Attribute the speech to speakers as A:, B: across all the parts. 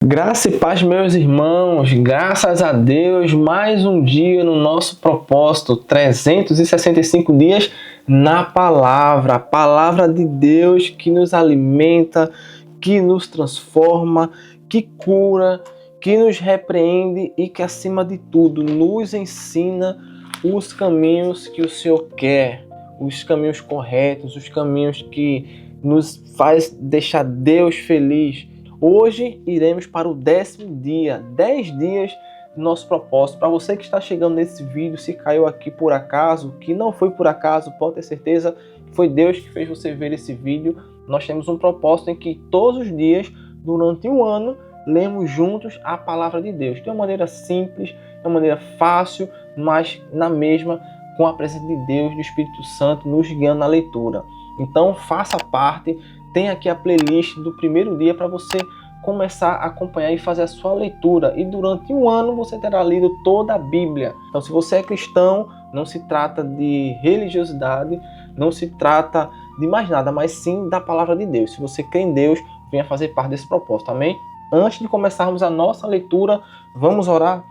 A: Graça e paz, meus irmãos, graças a Deus, mais um dia no nosso propósito, 365 dias na palavra, a palavra de Deus que nos alimenta, que nos transforma, que cura, que nos repreende e que, acima de tudo, nos ensina os caminhos que o Senhor quer, os caminhos corretos, os caminhos que nos faz deixar Deus feliz. Hoje iremos para o 10º dia, 10 dias do nosso propósito. Para você que está chegando nesse vídeo, se caiu aqui por acaso, que não foi por acaso, pode ter certeza que foi Deus que fez você ver esse vídeo. Nós temos um propósito em que todos os dias, durante um ano, lemos juntos a palavra de Deus. De uma maneira simples, de uma maneira fácil, mas na mesma, com a presença de Deus, do Espírito Santo, nos guiando na leitura. Então, faça parte. Tem aqui a playlist do primeiro dia para você começar a acompanhar e fazer a sua leitura. E durante um ano você terá lido toda a Bíblia. Então, se você é cristão, não se trata de religiosidade, não se trata de mais nada, mas sim da palavra de Deus. Se você crê em Deus, venha fazer parte desse propósito. Amém? Antes de começarmos a nossa leitura, vamos orar.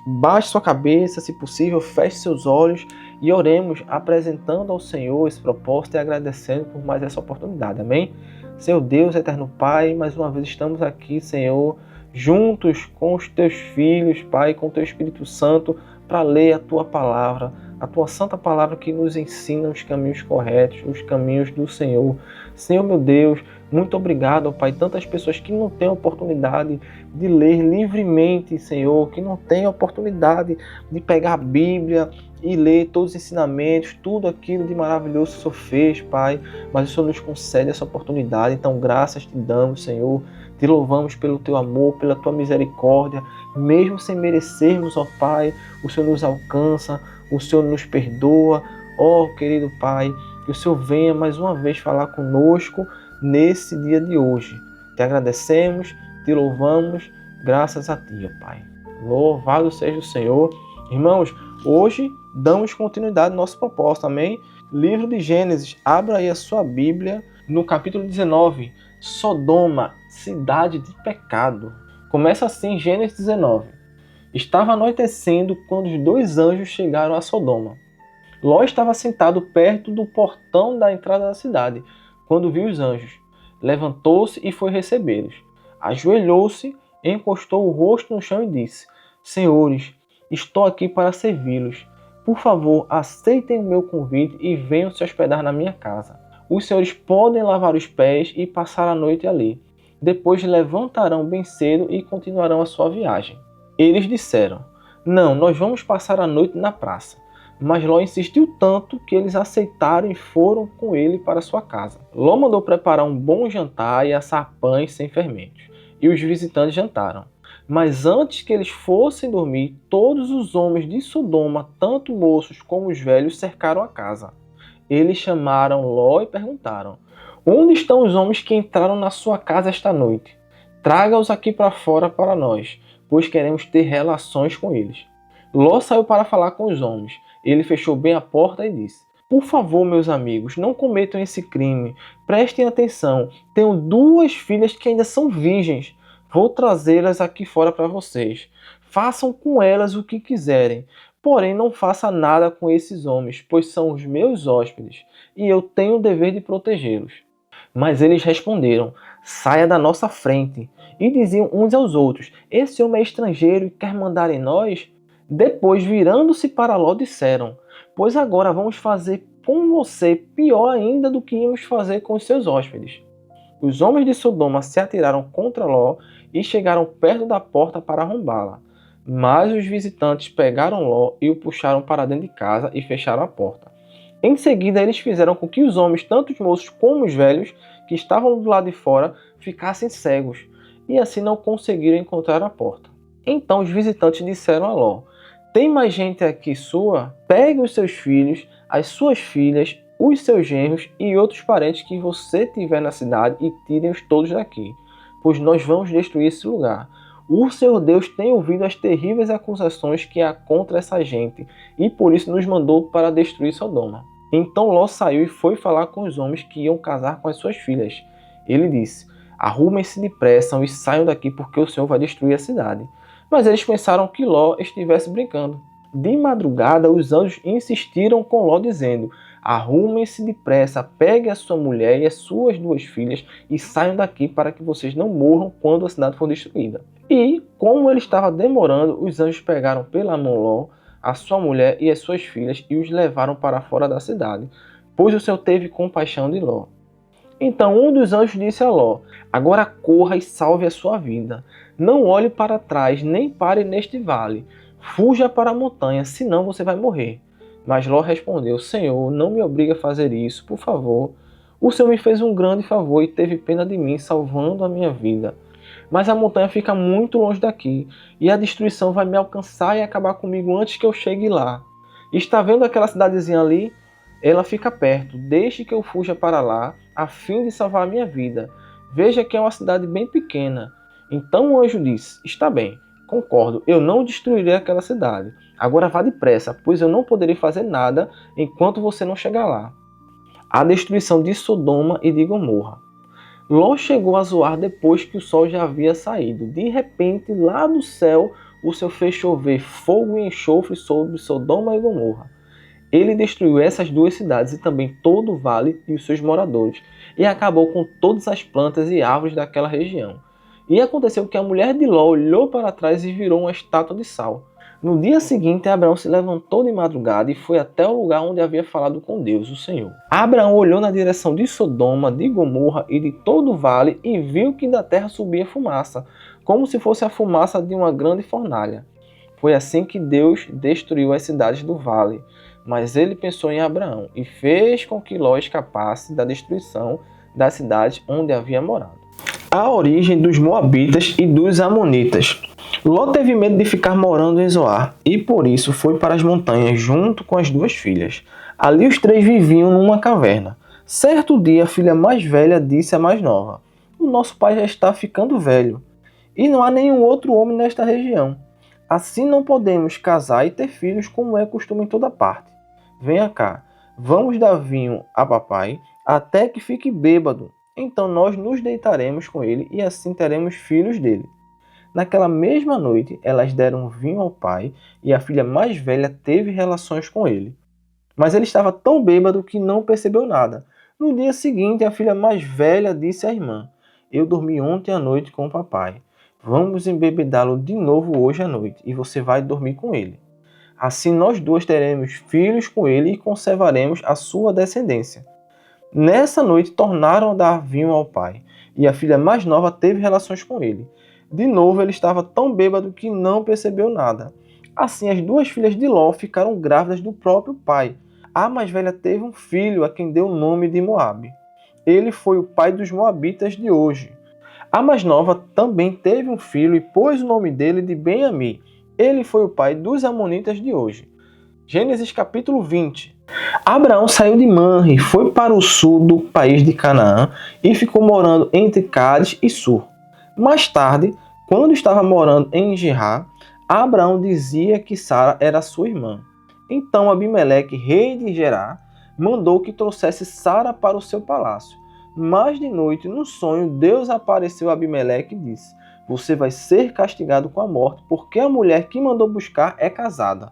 A: Baixe sua cabeça, se possível, feche seus olhos e oremos apresentando ao Senhor esse propósito e agradecendo por mais essa oportunidade. Amém? Senhor Deus, eterno Pai, mais uma vez estamos aqui, Senhor, juntos com os teus filhos, Pai, com o teu Espírito Santo, para ler a tua palavra, a tua santa palavra que nos ensina os caminhos corretos, os caminhos do Senhor. Senhor, meu Deus, muito obrigado, Pai. Tantas pessoas que não têm oportunidade de ler livremente, Senhor, que não têm oportunidade de pegar a Bíblia e ler todos os ensinamentos, tudo aquilo de maravilhoso que o Senhor fez, Pai. Mas o Senhor nos concede essa oportunidade. Então, graças te damos, Senhor. Te louvamos pelo teu amor, pela tua misericórdia. Mesmo sem merecermos, ó Pai, o Senhor nos alcança, o Senhor nos perdoa. Ó, querido Pai, que o Senhor venha mais uma vez falar conosco nesse dia de hoje. Te agradecemos, te louvamos, graças a ti, ó Pai. Louvado seja o Senhor. Irmãos, hoje damos continuidade ao nosso propósito, amém? Livro de Gênesis, abra aí a sua Bíblia no capítulo 19, Sodoma, cidade de pecado. Começa assim, Gênesis 19. Estava anoitecendo quando os dois anjos chegaram a Sodoma. Ló estava sentado perto do portão da entrada da cidade, quando viu os anjos. Levantou-se e foi recebê-los. Ajoelhou-se, encostou o rosto no chão e disse: Senhores, estou aqui para servi-los. Por favor, aceitem o meu convite e venham se hospedar na minha casa. Os senhores podem lavar os pés e passar a noite ali. Depois levantarão bem cedo e continuarão a sua viagem. Eles disseram: Não, nós vamos passar a noite na praça. Mas Ló insistiu tanto que eles aceitaram e foram com ele para sua casa. Ló mandou preparar um bom jantar e assar pães sem fermentos. E os visitantes jantaram. Mas antes que eles fossem dormir, todos os homens de Sodoma, tanto moços como os velhos, cercaram a casa. Eles chamaram Ló e perguntaram: Onde estão os homens que entraram na sua casa esta noite? Traga-os aqui para fora para nós, pois queremos ter relações com eles. Ló saiu para falar com os homens. Ele fechou bem a porta e disse: Por favor, meus amigos, não cometam esse crime. Prestem atenção. Tenho 2 filhas que ainda são virgens. Vou trazê-las aqui fora para vocês. Façam com elas o que quiserem. Porém, não faça nada com esses homens, pois são os meus hóspedes, e eu tenho o dever de protegê-los. Mas eles responderam: Saia da nossa frente. E diziam uns aos outros: Esse homem é estrangeiro e quer mandar em nós? Depois, virando-se para Ló, disseram: Pois agora vamos fazer com você pior ainda do que íamos fazer com os seus hóspedes. Os homens de Sodoma se atiraram contra Ló e chegaram perto da porta para arrombá-la. Mas os visitantes pegaram Ló e o puxaram para dentro de casa e fecharam a porta. Em seguida, eles fizeram com que os homens, tanto os moços como os velhos, que estavam do lado de fora, ficassem cegos, e assim não conseguiram encontrar a porta. Então os visitantes disseram a Ló: Tem mais gente aqui sua? Pegue os seus filhos, as suas filhas, os seus genros e outros parentes que você tiver na cidade e tirem-os todos daqui, pois nós vamos destruir esse lugar. O Senhor Deus tem ouvido as terríveis acusações que há contra essa gente e por isso nos mandou para destruir Sodoma. Então Ló saiu e foi falar com os homens que iam casar com as suas filhas. Ele disse: Arrumem-se depressa e saiam daqui, porque o Senhor vai destruir a cidade. Mas eles pensaram que Ló estivesse brincando. De madrugada, os anjos insistiram com Ló, dizendo: arrumem-se depressa, peguem a sua mulher e as suas 2 filhas e saiam daqui, para que vocês não morram quando a cidade for destruída. E, como ele estava demorando, os anjos pegaram pela mão Ló, a sua mulher e as suas filhas e os levaram para fora da cidade, pois o Senhor teve compaixão de Ló. Então um dos anjos disse a Ló: agora corra e salve a sua vida. Não olhe para trás, nem pare neste vale. Fuja para a montanha, senão você vai morrer. Mas Ló respondeu: Senhor, não me obrigue a fazer isso, por favor. O Senhor me fez um grande favor e teve pena de mim, salvando a minha vida. Mas a montanha fica muito longe daqui, e a destruição vai me alcançar e acabar comigo antes que eu chegue lá. Está vendo aquela cidadezinha ali? Ela fica perto. Deixe que eu fuja para lá, a fim de salvar a minha vida. Veja que é uma cidade bem pequena. Então o anjo disse: está bem, concordo, eu não destruirei aquela cidade. Agora vá depressa, pois eu não poderei fazer nada enquanto você não chegar lá. A destruição de Sodoma e de Gomorra. Ló chegou a zoar depois que o sol já havia saído. De repente, lá do céu, o Senhor fez chover fogo e enxofre sobre Sodoma e Gomorra. Ele destruiu essas 2 cidades e também todo o vale e os seus moradores, e acabou com todas as plantas e árvores daquela região. E aconteceu que a mulher de Ló olhou para trás e virou uma estátua de sal. No dia seguinte, Abraão se levantou de madrugada e foi até o lugar onde havia falado com Deus, o Senhor. Abraão olhou na direção de Sodoma, de Gomorra e de todo o vale e viu que da terra subia fumaça, como se fosse a fumaça de uma grande fornalha. Foi assim que Deus destruiu as cidades do vale. Mas ele pensou em Abraão e fez com que Ló escapasse da destruição das cidades onde havia morado. A origem dos Moabitas e dos Amonitas. Ló teve medo de ficar morando em Zoar e por isso foi para as montanhas junto com as 2 filhas. Ali os 3 viviam numa caverna. Certo dia, a filha mais velha disse à mais nova: o nosso pai já está ficando velho e não há nenhum outro homem nesta região. Assim não podemos casar e ter filhos como é costume em toda parte. Venha cá, vamos dar vinho a papai até que fique bêbado. Então nós nos deitaremos com ele e assim teremos filhos dele. Naquela mesma noite, elas deram vinho ao pai e a filha mais velha teve relações com ele. Mas ele estava tão bêbado que não percebeu nada. No dia seguinte, a filha mais velha disse à irmã: eu dormi ontem à noite com o papai. Vamos embebedá-lo de novo hoje à noite e você vai dormir com ele. Assim nós 2 teremos filhos com ele e conservaremos a sua descendência. Nessa noite tornaram a dar vinho ao pai, e a filha mais nova teve relações com ele. De novo ele estava tão bêbado que não percebeu nada. Assim as 2 filhas de Ló ficaram grávidas do próprio pai. A mais velha teve um filho a quem deu o nome de Moabe. Ele foi o pai dos Moabitas de hoje. A mais nova também teve um filho e pôs o nome dele de Ben-Ami. Ele foi o pai dos Amonitas de hoje. Gênesis capítulo 20. Abraão saiu de Manre, foi para o sul do país de Canaã e ficou morando entre Cádiz e Sur. Mais tarde, quando estava morando em Gerá, Abraão dizia que Sara era sua irmã. Então Abimeleque, rei de Gerá, mandou que trouxesse Sara para o seu palácio. Mas de noite, no sonho, Deus apareceu a Abimeleque e disse: você vai ser castigado com a morte, porque a mulher que mandou buscar é casada.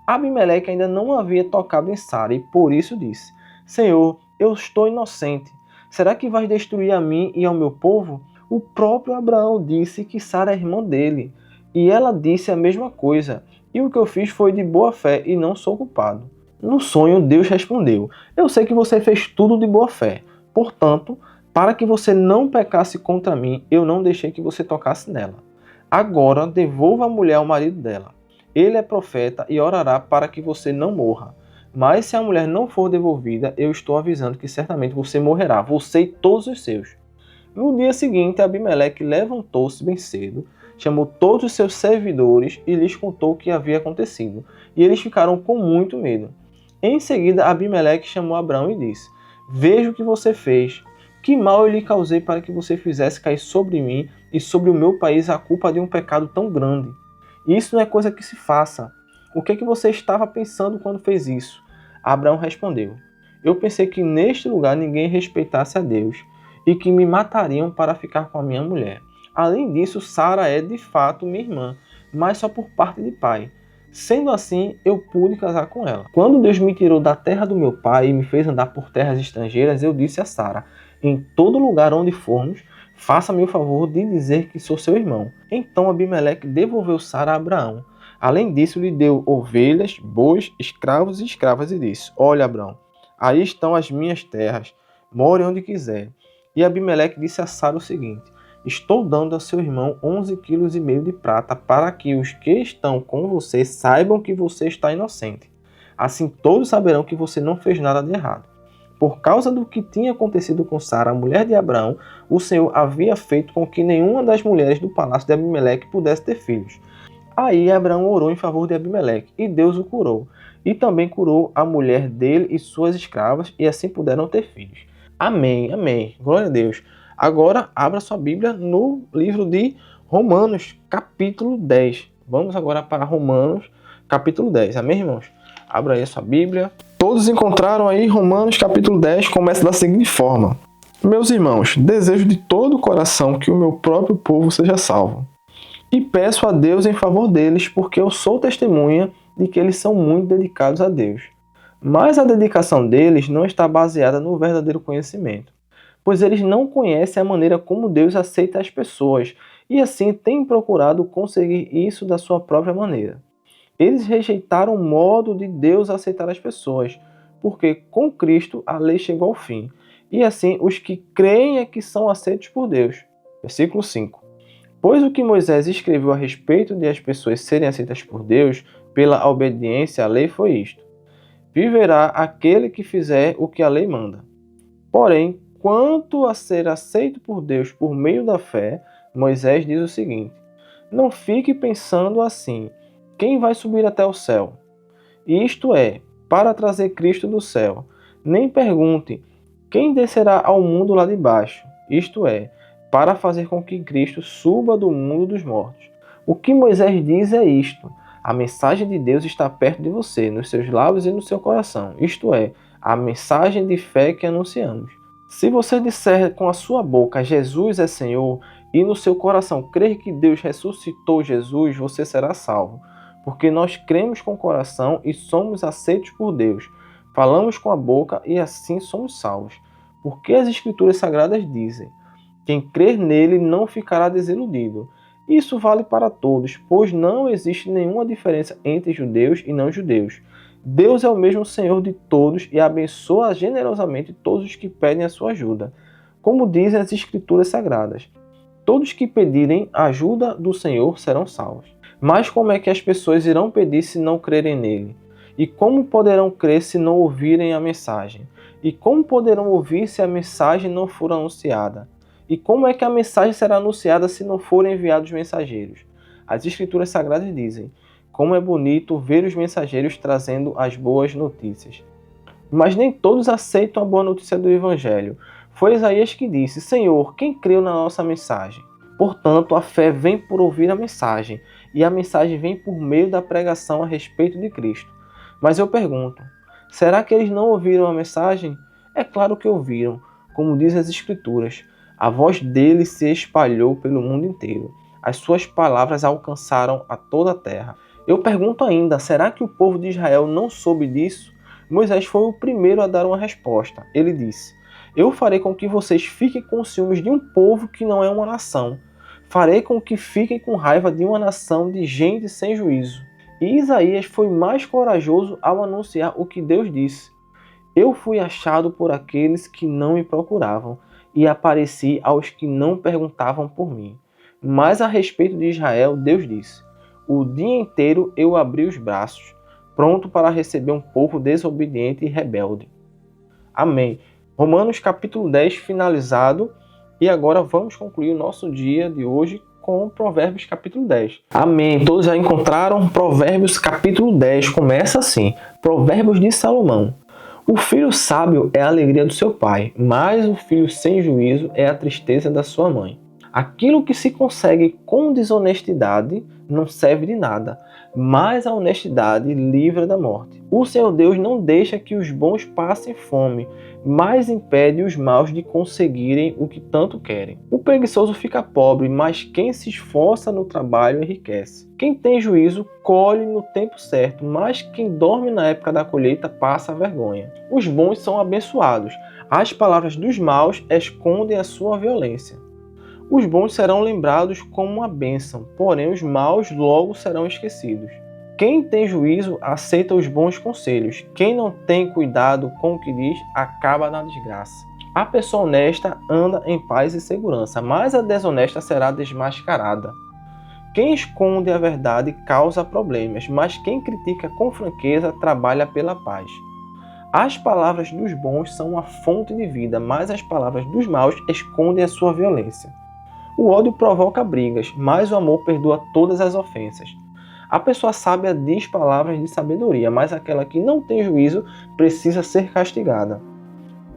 A: Abimeleque ainda não havia tocado em Sara e por isso disse: Senhor, eu estou inocente. Será que vais destruir a mim e ao meu povo? O próprio Abraão disse que Sara é irmã dele, e ela disse a mesma coisa. E o que eu fiz foi de boa fé e não sou culpado. No sonho, Deus respondeu: eu sei que você fez tudo de boa fé. Portanto, para que você não pecasse contra mim, eu não deixei que você tocasse nela. Agora devolva a mulher ao marido dela. Ele é profeta e orará para que você não morra. Mas se a mulher não for devolvida, eu estou avisando que certamente você morrerá, você e todos os seus. No dia seguinte, Abimeleque levantou-se bem cedo, chamou todos os seus servidores e lhes contou o que havia acontecido. E eles ficaram com muito medo. Em seguida, Abimeleque chamou Abraão e disse: veja o que você fez. Que mal eu lhe causei para que você fizesse cair sobre mim e sobre o meu país a culpa de um pecado tão grande? Isso não é coisa que se faça. O que você estava pensando quando fez isso? Abraão respondeu: eu pensei que neste lugar ninguém respeitasse a Deus, e que me matariam para ficar com a minha mulher. Além disso, Sara é de fato minha irmã, mas só por parte de pai. Sendo assim, eu pude casar com ela. Quando Deus me tirou da terra do meu pai e me fez andar por terras estrangeiras, eu disse a Sara: em todo lugar onde formos, faça-me o favor de dizer que sou seu irmão. Então Abimeleque devolveu Sara a Abraão. Além disso, lhe deu ovelhas, bois, escravos e escravas e disse: olha, Abraão, aí estão as minhas terras, more onde quiser. E Abimeleque disse a Sara o seguinte: estou dando a seu irmão 11,5 kg de prata para que os que estão com você saibam que você está inocente. Assim todos saberão que você não fez nada de errado. Por causa do que tinha acontecido com Sara, a mulher de Abraão, o Senhor havia feito com que nenhuma das mulheres do palácio de Abimeleque pudesse ter filhos. Aí Abraão orou em favor de Abimeleque, e Deus o curou. E também curou a mulher dele e suas escravas, e assim puderam ter filhos. Amém, amém. Glória a Deus. Agora, abra sua Bíblia no livro de Romanos, capítulo 10. Vamos agora para Romanos, capítulo 10. Amém, irmãos? Abra aí a sua Bíblia. Todos encontraram aí Romanos, capítulo 10, começa da seguinte forma: meus irmãos, desejo de todo o coração que o meu próprio povo seja salvo. E peço a Deus em favor deles, porque eu sou testemunha de que eles são muito dedicados a Deus. Mas a dedicação deles não está baseada no verdadeiro conhecimento, pois eles não conhecem a maneira como Deus aceita as pessoas, e assim têm procurado conseguir isso da sua própria maneira. Eles rejeitaram o modo de Deus aceitar as pessoas, porque com Cristo a lei chegou ao fim, e assim os que creem é que são aceitos por Deus. Versículo 5. Pois o que Moisés escreveu a respeito de as pessoas serem aceitas por Deus pela obediência à lei foi isto: viverá aquele que fizer o que a lei manda. Porém, quanto a ser aceito por Deus por meio da fé, Moisés diz o seguinte: não fique pensando assim: quem vai subir até o céu? Isto é, para trazer Cristo do céu. Nem pergunte: quem descerá ao mundo lá de baixo? Isto é, para fazer com que Cristo suba do mundo dos mortos. O que Moisés diz é isto: a mensagem de Deus está perto de você, nos seus lábios e no seu coração. Isto é, a mensagem de fé que anunciamos. Se você disser com a sua boca Jesus é Senhor e no seu coração crer que Deus ressuscitou Jesus, você será salvo. Porque nós cremos com o coração e somos aceitos por Deus. Falamos com a boca e assim somos salvos. Porque as Escrituras Sagradas dizem: quem crer nele não ficará desiludido. Isso vale para todos, pois não existe nenhuma diferença entre judeus e não judeus. Deus é o mesmo Senhor de todos e abençoa generosamente todos os que pedem a sua ajuda. Como dizem as Escrituras Sagradas: todos que pedirem a ajuda do Senhor serão salvos. Mas como é que as pessoas irão pedir se não crerem nele? E como poderão crer se não ouvirem a mensagem? E como poderão ouvir se a mensagem não for anunciada? E como é que a mensagem será anunciada se não forem enviados mensageiros? As Escrituras Sagradas dizem: como é bonito ver os mensageiros trazendo as boas notícias. Mas nem todos aceitam a boa notícia do Evangelho. Foi Isaías que disse: Senhor, quem creu na nossa mensagem? Portanto, a fé vem por ouvir a mensagem, e a mensagem vem por meio da pregação a respeito de Cristo. Mas eu pergunto: será que eles não ouviram a mensagem? É claro que ouviram, como diz as Escrituras. A voz dele se espalhou pelo mundo inteiro. As suas palavras alcançaram a toda a terra. Eu pergunto ainda: será que o povo de Israel não soube disso? Moisés foi o primeiro a dar uma resposta. Ele disse: eu farei com que vocês fiquem com ciúmes de um povo que não é uma nação. Farei com que fiquem com raiva de uma nação de gente sem juízo. E Isaías foi mais corajoso ao anunciar o que Deus disse: eu fui achado por aqueles que não me procuravam, e apareci aos que não perguntavam por mim. Mas a respeito de Israel, Deus disse: o dia inteiro eu abri os braços, pronto para receber um povo desobediente e rebelde. Amém. Romanos capítulo 10 finalizado. E agora vamos concluir o nosso dia de hoje com Provérbios capítulo 10. Amém. Todos já encontraram? Provérbios capítulo 10. Começa assim: Provérbios de Salomão. O filho sábio é a alegria do seu pai, mas o filho sem juízo é a tristeza da sua mãe. Aquilo que se consegue com desonestidade não serve de nada, mas a honestidade livra da morte. O Senhor Deus não deixa que os bons passem fome, mas impede os maus de conseguirem o que tanto querem. O preguiçoso fica pobre, mas quem se esforça no trabalho enriquece. Quem tem juízo colhe no tempo certo, mas quem dorme na época da colheita passa vergonha. Os bons são abençoados, as palavras dos maus escondem a sua violência. Os bons serão lembrados como uma bênção, porém os maus logo serão esquecidos. Quem tem juízo aceita os bons conselhos. Quem não tem cuidado com o que diz, acaba na desgraça. A pessoa honesta anda em paz e segurança, mas a desonesta será desmascarada. Quem esconde a verdade causa problemas, mas quem critica com franqueza trabalha pela paz. As palavras dos bons são uma fonte de vida, mas as palavras dos maus escondem a sua violência. O ódio provoca brigas, mas o amor perdoa todas as ofensas. A pessoa sábia diz palavras de sabedoria, mas aquela que não tem juízo precisa ser castigada.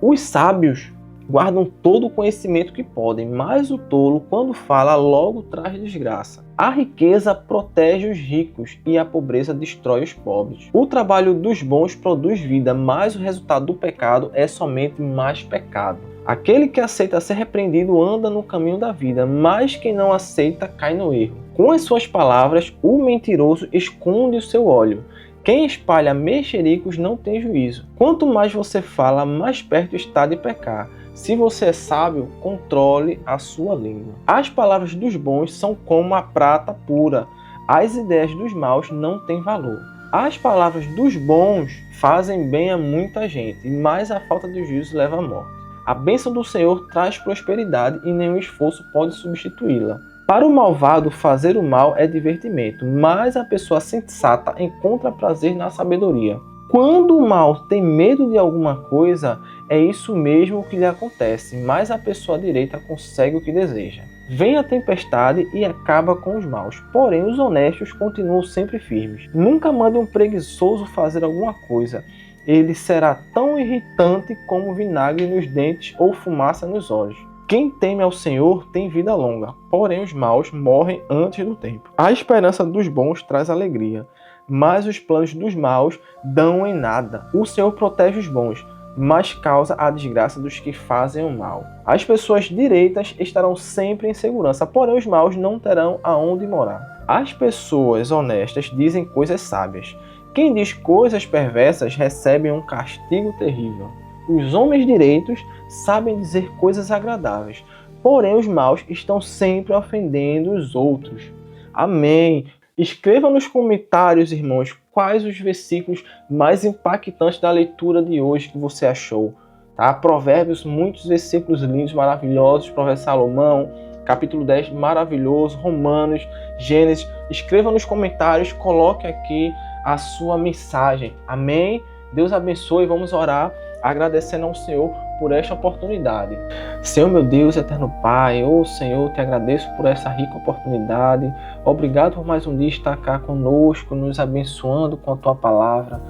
A: Os sábios guardam todo o conhecimento que podem, mas o tolo, quando fala, logo traz desgraça. A riqueza protege os ricos e a pobreza destrói os pobres. O trabalho dos bons produz vida, mas o resultado do pecado é somente mais pecado. Aquele que aceita ser repreendido anda no caminho da vida, mas quem não aceita cai no erro. Com as suas palavras, o mentiroso esconde o seu óleo. Quem espalha mexericos não tem juízo. Quanto mais você fala, mais perto está de pecar. Se você é sábio, controle a sua língua. As palavras dos bons são como a prata pura. As ideias dos maus não têm valor. As palavras dos bons fazem bem a muita gente, mas a falta de juízo leva à morte. A bênção do Senhor traz prosperidade e nenhum esforço pode substituí-la. Para o malvado, fazer o mal é divertimento, mas a pessoa sensata encontra prazer na sabedoria. Quando o mal tem medo de alguma coisa, é isso mesmo que lhe acontece, mas a pessoa direita consegue o que deseja. Vem a tempestade e acaba com os maus, porém os honestos continuam sempre firmes. Nunca mande um preguiçoso fazer alguma coisa. Ele será tão irritante como vinagre nos dentes ou fumaça nos olhos. Quem teme ao Senhor tem vida longa, porém os maus morrem antes do tempo. A esperança dos bons traz alegria, mas os planos dos maus dão em nada. O Senhor protege os bons, mas causa a desgraça dos que fazem o mal. As pessoas direitas estarão sempre em segurança, porém os maus não terão aonde morar. As pessoas honestas dizem coisas sábias. Quem diz coisas perversas recebe um castigo terrível. Os homens direitos sabem dizer coisas agradáveis, porém os maus estão sempre ofendendo os outros. Amém. Escreva nos comentários, irmãos, quais os versículos mais impactantes da leitura de hoje que você achou. Tá? Provérbios, muitos versículos lindos, maravilhosos. Provérbios de Salomão, capítulo 10, maravilhoso. Romanos, Gênesis. Escreva nos comentários, coloque aqui a sua mensagem. Amém? Deus abençoe. Vamos orar agradecendo ao Senhor por esta oportunidade. Senhor, meu Deus, eterno Pai, Senhor, te agradeço por essa rica oportunidade. Obrigado por mais um dia estar cá conosco, nos abençoando com a Tua palavra.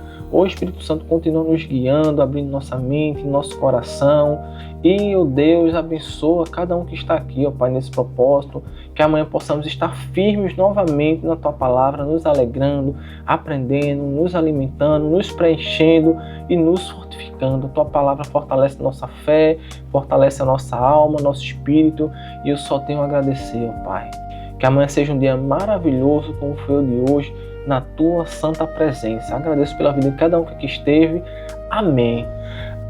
A: Espírito Santo, continua nos guiando, abrindo nossa mente, nosso coração. E, Deus, abençoa cada um que está aqui, Pai, nesse propósito. Que amanhã possamos estar firmes novamente na Tua palavra, nos alegrando, aprendendo, nos alimentando, nos preenchendo e nos fortificando. A Tua palavra fortalece nossa fé, fortalece a nossa alma, nosso espírito. E eu só tenho a agradecer, Pai. Que amanhã seja um dia maravilhoso como foi o de hoje, na Tua santa presença. Agradeço pela vida de cada um que aqui esteve. Amém.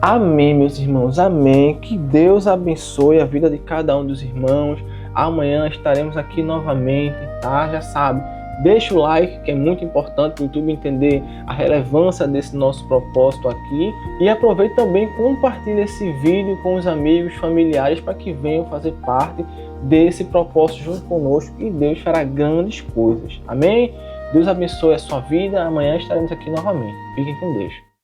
A: Amém, meus irmãos. Amém. Que Deus abençoe a vida de cada um dos irmãos. Amanhã estaremos aqui novamente, tá? Já sabe, deixa o like, que é muito importante para o YouTube entender a relevância desse nosso propósito aqui. E aproveite também e compartilhe esse vídeo com os amigos, familiares, para que venham fazer parte desse propósito junto conosco. E Deus fará grandes coisas. Amém? Deus abençoe a sua vida. Amanhã estaremos aqui novamente. Fiquem com Deus.